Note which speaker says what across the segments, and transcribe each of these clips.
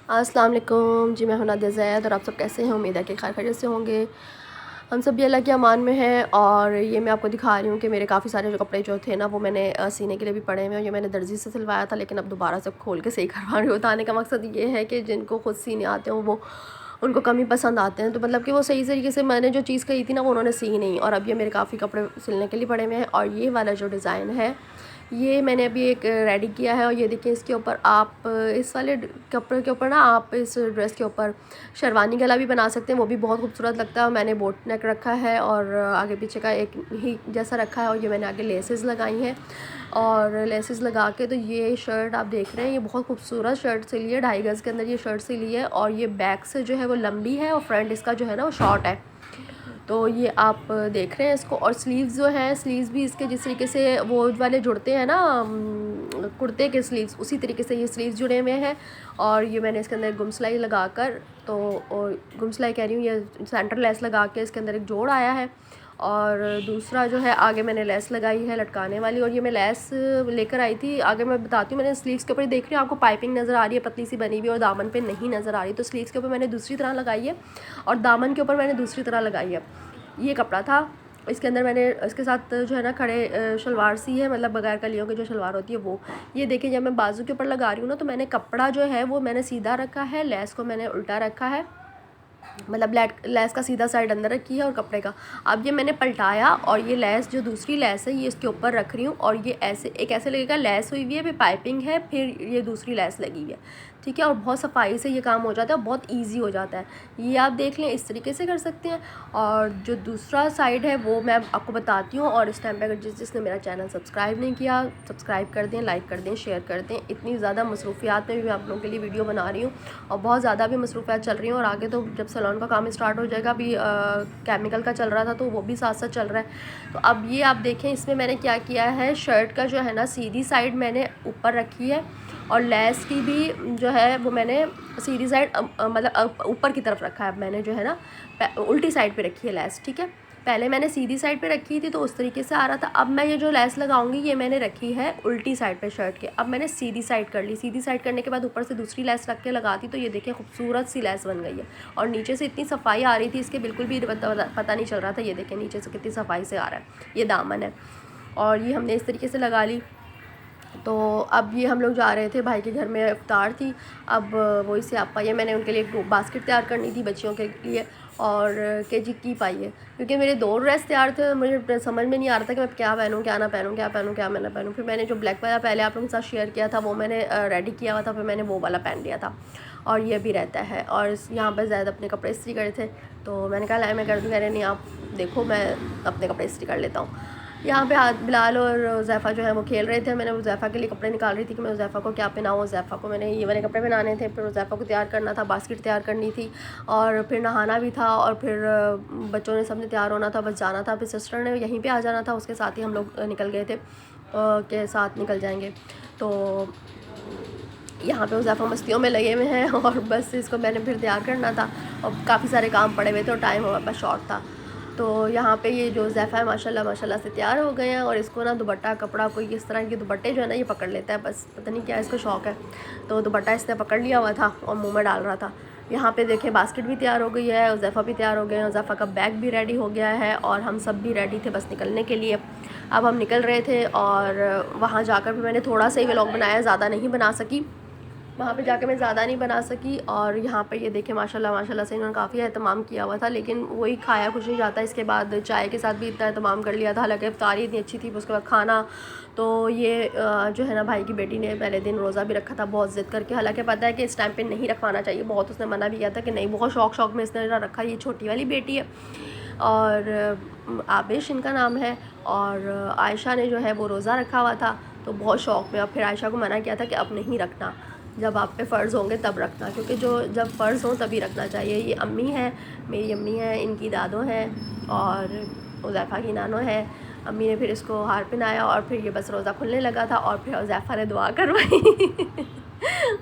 Speaker 1: अस्सलाम वालेकुम जी, मैं हूं नादिया ज़ैद और आप सब कैसे हैं। उम्मीद है कि खैर खैरियत से होंगे। हम सब भी अल्लाह के अमान में हैं। और ये मैं आपको दिखा रही हूँ कि मेरे काफ़ी सारे जो कपड़े जो थे ना वो मैंने सीने के लिए भी पड़े हुए हैं। ये मैंने दर्जी से सिलवाया था, लेकिन अब दोबारा से खोल के सही करवा रही हूँ। बताने का मकसद ये है कि जिनको खुद सीने आते हों वो उनको कम ही पसंद आते हैं, तो मतलब कि वो सही तरीके से मैंने जो चीज़ कही थी ना वो उन्होंने सी नहीं। और अब ये मेरे काफ़ी कपड़े सिलने के लिए पड़े हुए हैं। और ये वाला जो डिज़ाइन है ये मैंने अभी एक रेडी किया है। और ये देखिए, इसके ऊपर आप इस वाले कपड़े के ऊपर ना आप इस ड्रेस के ऊपर शेरवानी गला भी बना सकते हैं, वो भी बहुत खूबसूरत लगता है। मैंने बोट नेक रखा है और आगे पीछे का एक ही जैसा रखा है। और ये मैंने आगे लेसेस लगाई हैं और लेसेस लगा के तो ये शर्ट आप देख रहे हैं, ये बहुत खूबसूरत शर्ट सिली है। 2.5 गज़ के अंदर ये शर्ट सिली है और ये बैक से जो है वो लंबी है और फ्रंट इसका जो है ना वो शॉर्ट है। तो ये आप देख रहे हैं इसको। और स्लीव्स जो हैं, स्लीव्स भी इसके जिस तरीके से वो वाले जुड़ते हैं ना कुर्ते के स्लीव्स, उसी तरीके से ये स्लीव्स जुड़े हुए हैं। और ये मैंने इसके अंदर गुम सिलाई लगा कर तो गुम सिलाई कह रही हूँ, ये सेंटर लेस लगा के इसके अंदर एक जोड़ आया है। और दूसरा जो है आगे मैंने लेस लगाई है लटकाने वाली। और ये मैं लेस लेकर आई थी, आगे मैं बताती हूँ। मैंने स्लीव्स के ऊपर देख रही हूँ आपको पाइपिंग नज़र आ रही है, पतली सी बनी हुई, और दामन पे नहीं नज़र आ रही। तो स्लीव्स के ऊपर मैंने दूसरी तरह लगाई है और दामन के ऊपर मैंने दूसरी तरह लगाई है। ये कपड़ा था, इसके अंदर मैंने इसके साथ जो है ना खड़े शलवार सी है, मतलब बगैर कलियों की जो शलवार होती है वो। ये देखिए, जब मैं बाजू के ऊपर लगा रही हूँ ना तो मैंने कपड़ा जो है वो मैंने सीधा रखा है, लेस को मैंने उल्टा रखा है, मतलब लेस का सीधा साइड अंदर रखी है और कपड़े का। अब ये मैंने पलटाया और ये लेस जो दूसरी लेस है ये इसके ऊपर रख रही हूँ। और ये ऐसे एक ऐसे लगेगा लेस हुई हुई है, फिर पाइपिंग है, फिर ये दूसरी लेस लगी हुई है, ठीक है। और बहुत सफाई से ये काम हो जाता है, बहुत ईजी हो जाता है। ये आप देख लें, इस तरीके से कर सकते हैं। और जो दूसरा साइड है वो मैं आपको बताती हूँ। और इस टाइम पे अगर जिसने मेरा चैनल सब्सक्राइब नहीं किया, सब्सक्राइब कर दें, लाइक कर दें, शेयर कर दें। इतनी ज़्यादा मसरूफियात में भी मैं आप लोगों के लिए वीडियो बना रही हूँ और बहुत ज़्यादा भी मसरूफियात चल रही हैं। और आगे तो जब सैलून का काम स्टार्ट हो जाएगा, अभी केमिकल का चल रहा था तो वो भी साथ साथ चल रहा है। तो अब ये आप देखें, इसमें मैंने क्या किया है, शर्ट का जो है ना सीधी साइड मैंने ऊपर रखी है और लेस की भी जो है वो मैंने सीधी साइड मतलब ऊपर की तरफ रखा है। अब मैंने जो है ना उल्टी साइड पे रखी है लेस, ठीक है। पहले मैंने सीधी साइड पे रखी थी तो उस तरीके से आ रहा था। अब मैं ये जो लेस लगाऊंगी ये मैंने रखी है उल्टी साइड पे शर्ट के। अब मैंने सीधी साइड कर ली, सीधी साइड करने के बाद ऊपर से दूसरी लेस रख के लगाती तो ये देखिए खूबसूरत सी लेस बन गई है। और नीचे से इतनी सफाई आ रही थी इसके, बिल्कुल भी पता नहीं चल रहा था। ये देखिए नीचे से कितनी सफाई से आ रहा है, ये दामन है। और ये हमने इस तरीके से लगा ली। तो अब ये हम लोग जा रहे थे, भाई के घर में इफ्तार थी। अब वही से आप पाइए, मैंने उनके लिए एक बास्केट तैयार करनी थी बच्चियों के लिए और केजी की पाइए, क्योंकि मेरे 2 ड्रेस तैयार थे। मुझे समझ में नहीं आ रहा था कि मैं क्या पहनूँ क्या ना पहनूँ, क्या पहनूँ क्या मैं ना पहनूँ। फिर मैंने जो ब्लैक वाला पहले आप लोगों के साथ शेयर किया था वो मैंने रेडी किया हुआ था, फिर मैंने वो वाला पहन लिया था। और ये भी रहता है। और यहाँ पर ज़्यादा अपने कपड़े इस्त्री करे थे तो मैंने कहा लाए मैं कर दूँ, कह रहे नहीं आप देखो मैं अपने कपड़े इस्त्री कर लेता हूँ। यहाँ पे बिलाल और उज़ैफ़ा जो है वो खेल रहे थे। मैंने उज़ैफ़ा के लिए कपड़े निकाल रही थी कि मैं उज़ैफ़ा को क्या पहनाऊँ। उज़ैफ़ा को मैंने ये वाले कपड़े पहनाने थे, फिर उज़ैफ़ा को तैयार करना था, बास्केट तैयार करनी थी और फिर नहाना भी था। और फिर बच्चों ने सबने तैयार होना था, बस जाना था। फिर सिस्टर ने यहीं पे आ जाना था, उसके साथ ही हम लोग निकल गए थे के साथ निकल जाएंगे। तो यहाँ पे उज़ैफ़ा मस्तियों में लगे हुए हैं और बस इसको मैंने फिर तैयार करना था और काफ़ी सारे काम पड़े हुए थे और टाइम हमारे पास शॉर्ट था। तो यहाँ पे ये जो उज़ैफ़ा है माशाल्लाह माशाल्लाह से तैयार हो गए हैं। और इसको ना दुपट्टा कपड़ा कोई इस तरह के दुपट्टे जो है ना ये पकड़ लेता है, बस पता नहीं क्या इसको शौक़ है। तो दुपट्टा इसने पकड़ लिया हुआ था और मुँह में डाल रहा था। यहाँ पे देखें बास्केट भी तैयार हो गई है, उज़ैफ़ा भी तैयार हो गए हैं, उज़ैफ़ा का बैग भी रेडी हो गया है और हम सब भी रेडी थे बस निकलने के लिए। अब हम निकल रहे थे और वहाँ जाकर भी मैंने थोड़ा सा ही व्लॉग बनाया, ज़्यादा नहीं बना सकी। वहाँ पे जाके मैं ज़्यादा नहीं बना सकी। और यहाँ पे ये देखें माशाल्लाह माशाल्लाह से इन्होंने काफ़ी एहतमाम किया हुआ था, लेकिन वही खाया कुछ नहीं जाता। इसके बाद चाय के साथ भी इतना एहतमाम कर लिया था, हालांकि इफ्तारी इतनी अच्छी थी। उसके बाद खाना तो ये जो है ना भाई की बेटी ने पहले दिन रोज़ा भी रखा था बहुत ज़िद करके। हालांकि पता है कि इस टाइम पे नहीं रखवाना चाहिए, बहुत उसने मना भी किया था कि नहीं, बहुत शौक़ में इसने रखा। ये छोटी वाली बेटी है और आबिश इनका नाम है। और आयशा ने जो है वो रोज़ा रखा हुआ था तो बहुत शौक़ में। अब फिर आयशा को मना किया था कि अब नहीं रखना, जब आप पे फ़र्ज़ होंगे तब रखना, क्योंकि जो जब फ़र्ज़ हो तभी रखना चाहिए। ये अम्मी है, मेरी अम्मी है, इनकी दादो हैं और उज़ैफ़ा की नानो है। अम्मी ने फिर इसको हार पहनाया और फिर ये बस रोज़ा खुलने लगा था और फिर उज़ैफ़ा ने दुआ करवाई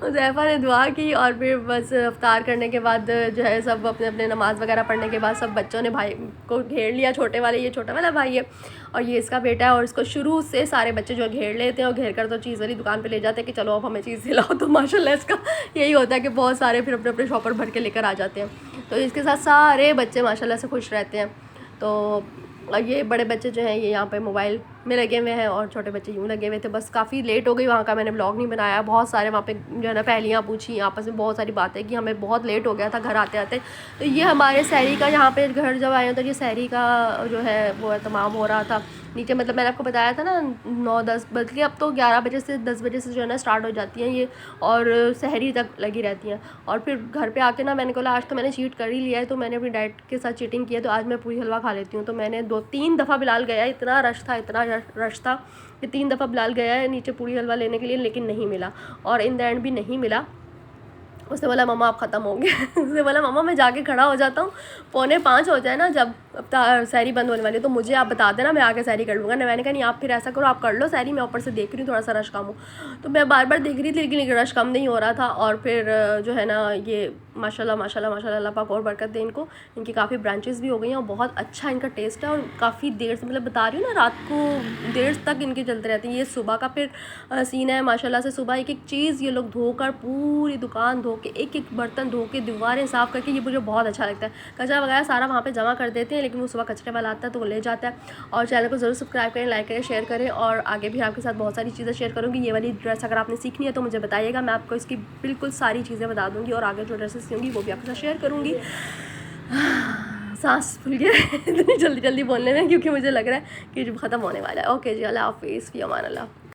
Speaker 1: हुज़ैफ़ा ने दुआ की और फिर बस इफ्तार करने के बाद जो है सब अपने अपने नमाज़ वगैरह पढ़ने के बाद सब बच्चों ने भाई को घेर लिया। छोटे वाले, ये छोटा वाला भाई है और ये इसका बेटा है, और इसको शुरू से सारे बच्चे जो घेर लेते हैं और घेर कर तो चीज़ वाली दुकान पे ले जाते हैं कि चलो अब हमें चीज़ दिलाओ। तो माशाल्लाह इसका यही होता है कि बहुत सारे फिर अपने अपने शॉपर भर के लेकर आ जाते हैं। तो इसके साथ सारे बच्चे माशाल्लाह से खुश रहते हैं। तो और ये बड़े बच्चे जो हैं ये यहाँ पे मोबाइल में लगे हुए हैं और छोटे बच्चे यूँ लगे हुए थे। बस काफ़ी लेट हो गई वहाँ का, मैंने ब्लॉग नहीं बनाया। बहुत सारे वहाँ पे जो है ना पहेलियाँ पूछी, आपस में बहुत सारी बातें की, हमें बहुत लेट हो गया था घर आते आते। तो ये हमारे सहरी का, यहाँ पे घर जब आए तो ये सहरी का जो है वो एहतमाम हो रहा था नीचे। मतलब मैंने आपको बताया था ना 9-10 बल्कि अब तो 11 बजे से 10 बजे से जो है ना स्टार्ट हो जाती हैं ये, और सहरी तक लगी रहती हैं। और फिर घर पे आके ना मैंने कहा आज तो मैंने चीट कर ही लिया है, तो मैंने अपनी डाइट के साथ चीटिंग की है, तो आज मैं पूरी हलवा खा लेती हूँ। तो मैंने 2-3 दफ़ा बिलाल गया, इतना रश था कि 3 दफ़ा बिलाल गया है नीचे पूरी हलवा लेने के लिए, लेकिन नहीं मिला। और इन द एंड भी नहीं मिला। उसने बोला मम्मा आप ख़त्म हो गए। उसने बोला मम्मा मैं जाके खड़ा हो जाता हूँ, 4:45 हो जाए ना जब अब सैरी बंद होने वाली है, तो मुझे आप बता देना, मैं आके सैरी कर लूँगा। मैंने कहा नहीं आप फिर ऐसा करो, आप कर लो सैरी, मैं ऊपर से देख रही हूँ थोड़ा सा रश कम हो। तो मैं बार बार देख रही थी लेकिन रश कम नहीं हो रहा था। और फिर जो है ना ये माशाल्लाह माशाल्लाह माशाल्लाह, अल्लाह पाक और बरकत दे इनको, इनकी काफ़ी ब्रांचेस भी हो गई हैं और बहुत अच्छा इनका टेस्ट है। और काफ़ी देर से, मतलब बता रही हूँ ना, रात को देर तक इनके चलते रहती हैं। ये सुबह का फिर सीन है माशाल्लाह से, सुबह एक एक चीज़ ये लोग धोकर, पूरी दुकान धो के, एक एक बर्तन धो के, दीवारें साफ़ करके, ये मुझे बहुत अच्छा लगता है। कचरा वगैरह सारा वहाँ पे जमा कर देते हैं, लेकिन वो सुबह कचरे वाला आता है तो वो ले जाता है। और चैनल को ज़रूर सब्सक्राइब करें, लाइक करें, शेयर करें, और आगे भी आपके साथ बहुत सारी चीज़ें शेयर करूँगी। ये वाली ड्रेस अगर आपने सीखनी है तो मुझे बताइएगा, मैं आपको इसकी बिल्कुल सारी चीज़ें बता दूँगी, और आगे जो ड्रेसेस होंगी वो भी आपके साथ शेयर करूँगी। सांस फूल गया इतनी जल्दी जल्दी बोलने में, क्योंकि मुझे लग रहा है कि ख़त्म होने वाला है। ओके जी, अल्लाह हाफ़िज़, फ़ी अमान अल्लाह।